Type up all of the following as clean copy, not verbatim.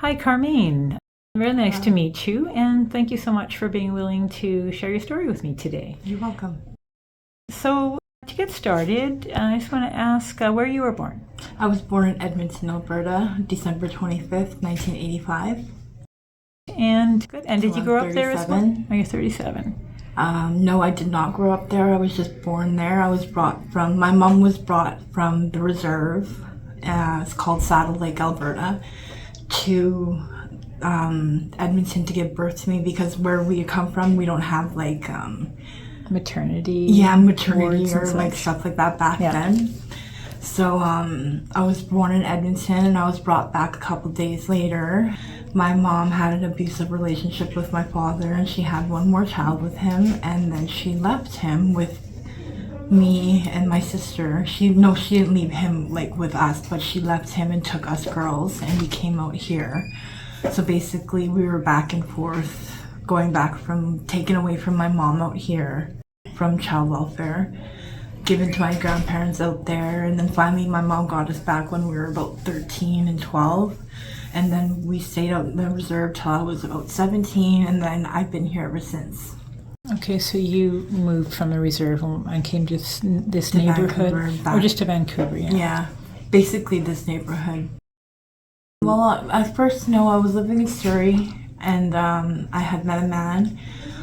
Hi, Carmine. Really nice to meet you, and thank you so much for being willing to share your story with me today. You're welcome. So, to get started, I just want to ask where you were born. I was born in Edmonton, Alberta, December 25th, 1985. And good. And did So you grow I'm up there as well? 37. Oh, you're 37. No, I did not grow up there. I was just born there. My mom was brought from the reserve, it's called Saddle Lake, Alberta, to Edmonton to give birth to me because where we come from, we don't have Maternity. maternity wards and or such. stuff like that back Yeah. then. So I was born in Edmonton and I was brought back a couple days later. My mom had an abusive relationship with my father and she had one more child with him, and then she left him with me and my sister. She didn't leave him with us, but she left him and took us girls and we came out here. So basically we were back and forth, going back from taken away from my mom out here from child welfare, given to my grandparents out there, and then finally my mom got us back when we were about 13 and 12, and then we stayed out in the reserve till I was about 17, and then I've been here ever since. Okay, so you moved from the reserve and came to this To neighborhood, Vancouver, or just to Vancouver? Yeah, basically this neighborhood. Well, at first, no, I was living in Surrey, and I had met a man.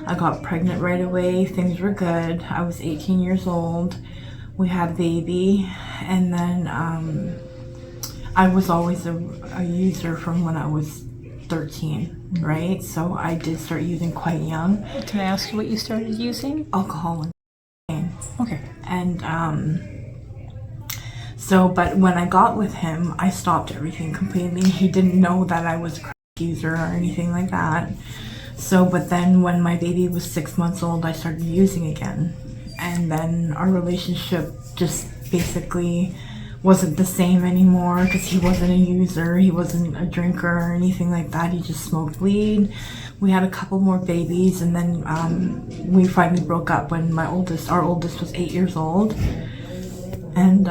I got pregnant right away. Things were good. I was 18 years old. We had a baby, and then I was always a user from when I was 13, right? So I did start using quite young. Can I ask you what you started using? Alcohol and cocaine. Okay. And but when I got with him, I stopped everything completely. He didn't know that I was a crack user or anything like that. So, but then when my baby was 6 months old, I started using again. And then our relationship just basically wasn't the same anymore because he wasn't a user, he wasn't a drinker or anything like that. He just smoked weed. We had a couple more babies, and then we finally broke up when our oldest was 8 years old. And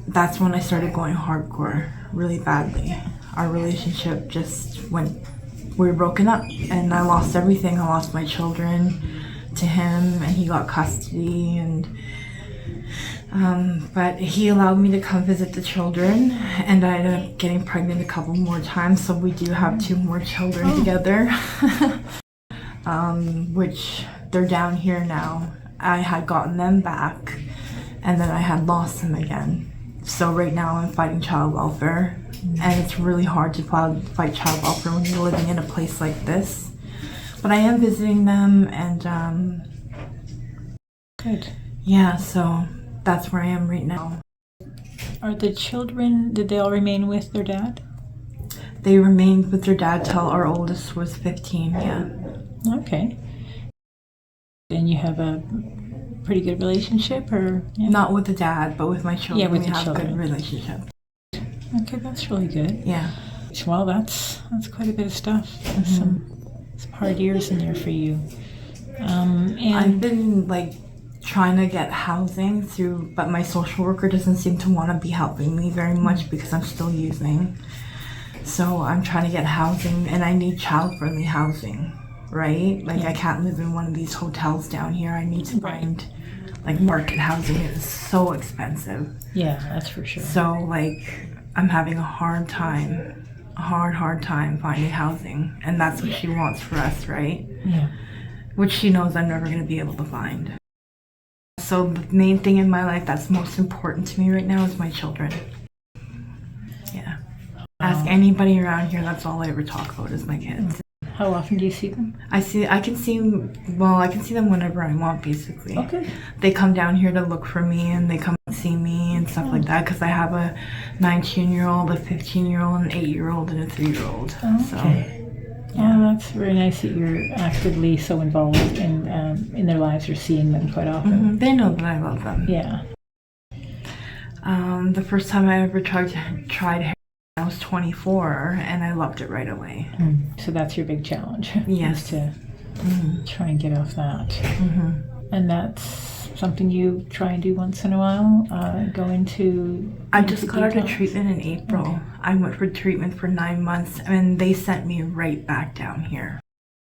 that's when I started going hardcore really badly. Our relationship just we were broken up, and I lost everything. I lost my children to him, and he got custody, and but he allowed me to come visit the children, and I ended up getting pregnant a couple more times, so we do have 2 more children together. Which they're down here now. I had gotten them back, and then I had lost them again. So right now I'm fighting child welfare, and it's really hard to fight child welfare when you're living in a place like this. But I am visiting them, and Good. yeah, so that's where I am right now. Are the children, did they all remain with their dad? They remained with their dad till our oldest was 15, yeah. Okay. And you have a pretty good relationship, or? Yeah. Not with the dad, but with my children. Yeah, with we the have children. a good relationship. Okay, that's really good. Yeah. Well, that's quite a bit of stuff. Some hard years in there for you. I've And been trying to get housing but my social worker doesn't seem to want to be helping me very much because I'm still using. So I'm trying to get housing, and I need child-friendly housing, right? I can't live in one of these hotels down here. I need to find market housing. It is so expensive. yeah, that's for sure. So I'm having a hard time finding housing, and that's what she wants for us, right? Yeah. Which she knows I'm never going to be able to find. So the main thing in my life that's most important to me right now is my children. Yeah. Ask anybody around here, that's all I ever talk about is my kids. How often do you see them? I can see them whenever I want, basically. Okay. They come down here to look for me, and they come and see me and stuff like that, because I have a 19-year-old, a 15-year-old, an 8-year-old, and a 3-year-old. Okay. So, Oh, that's very nice that you're actively so involved in their lives or seeing them quite often. they know that I love them. Yeah. The first time I ever tried heroin, I was 24, and I loved it right away. So that's your big challenge. Yes. Is to try and get off that. And that's something you try and do once in a while? Go into I just got out of detox? treatment in April. Okay. I went for treatment for 9 months and they sent me right back down here.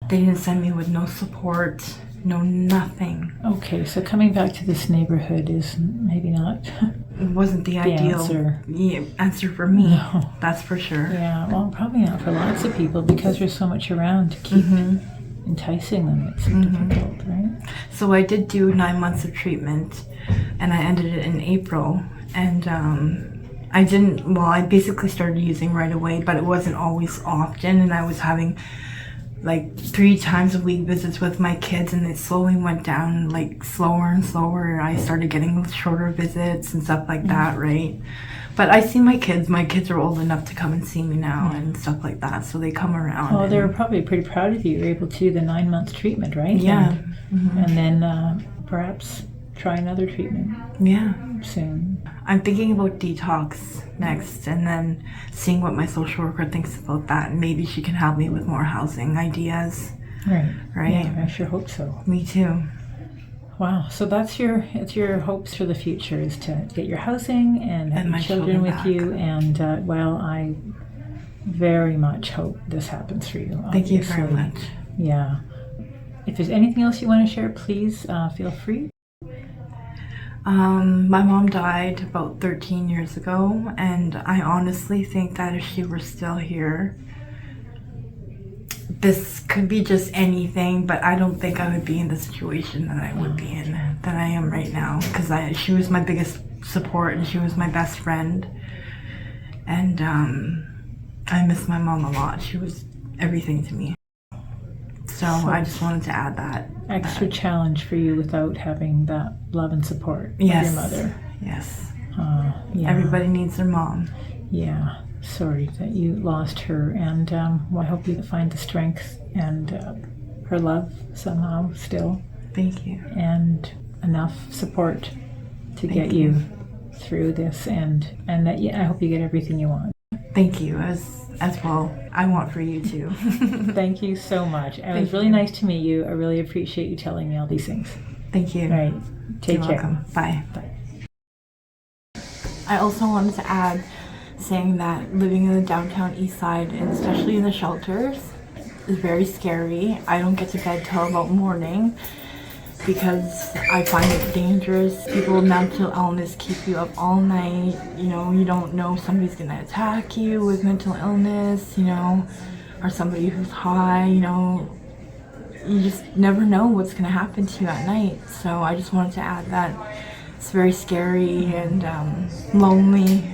They didn't send me with no support, no nothing. Okay, so coming back to this neighborhood is maybe not. It wasn't the ideal answer. answer for me. No. That's for sure. Yeah, well, probably not for lots of people because there's so much around to keep enticing them. It's so difficult, right? So I did do 9 months of treatment and I ended it in April. And I basically started using right away, but it wasn't always often. And I was having like 3 times a week visits with my kids, and it slowly went down like slower and slower. I started getting shorter visits and stuff like that, right? But I see my kids. My kids are old enough to come and see me now and stuff like that, so they come around. Well, and- they were probably pretty proud of you. You were able to do the 9 months treatment, right? Yeah. And then perhaps try another treatment Yeah. soon. I'm thinking about detox next, and then seeing what my social worker thinks about that, and maybe she can help me with more housing ideas. Right. Right. Yeah, I sure hope so. Me too. Wow. So it's your hopes for the future is to get your housing and have And my your children children with back. you. And I very much hope this happens for you. Thank you very obviously. much. Yeah. If there's anything else you want to share, please feel free. My mom died about 13 years ago, and I honestly think that if she were still here, this could be just anything, but I don't think I would be in the situation that I would be in, that I am right now, because she was my biggest support and she was my best friend, and I miss my mom a lot. She was everything to me. So I just wanted to add that. Extra challenge for you without having that love and support Yes. of your mother. Yes. Yeah. Everybody needs their mom. Yeah. Sorry that you lost her, and I hope you find the strength and her love somehow still, Thank you. and enough support to get you through this, and that I hope you get everything you want. Thank you as well. I want for you too. Thank you so much. It was Thank really you. nice to meet you. I really appreciate you telling me all these things. Thank you. All right. Take You're care. welcome. Bye. Bye. I also wanted to add, saying that living in the downtown east side, and especially in the shelters, is very scary. I don't get to bed till about morning because I find it dangerous. People with mental illness keep you up all night. You know, you don't know if somebody's gonna attack you with mental illness, you know, or somebody who's high, you know. You just never know what's gonna happen to you at night. So I just wanted to add that it's very scary and lonely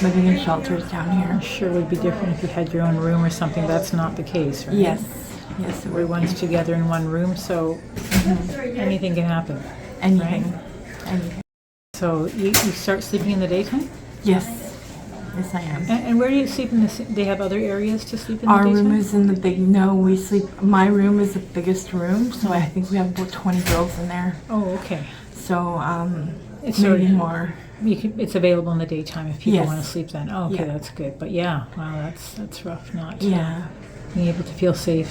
living in shelters down here. Sure would be different if you had your own room or something. That's not the case, right? Yes, yes, it would. Everyone's together in one room, so anything can happen. Anything, anything. So you start sleeping in the daytime? Yes, yes, I am. And where do you sleep in the? They have other areas to sleep in Our the daytime? room is in the big. No, we sleep. My room is the biggest room, so I think we have about 20 girls in there. Oh, okay. So It's maybe sort of- more. It's available in the daytime if people Yes. want to sleep then. Oh, okay, Yeah. that's good. But yeah, wow, that's rough not Yeah, being able to feel safe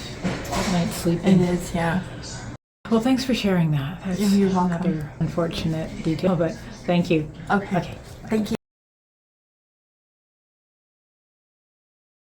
at night it sleeping. is. Yeah. Well, thanks for sharing that. That's You're welcome. another unfortunate detail, but thank you. Okay. Okay. Thank you.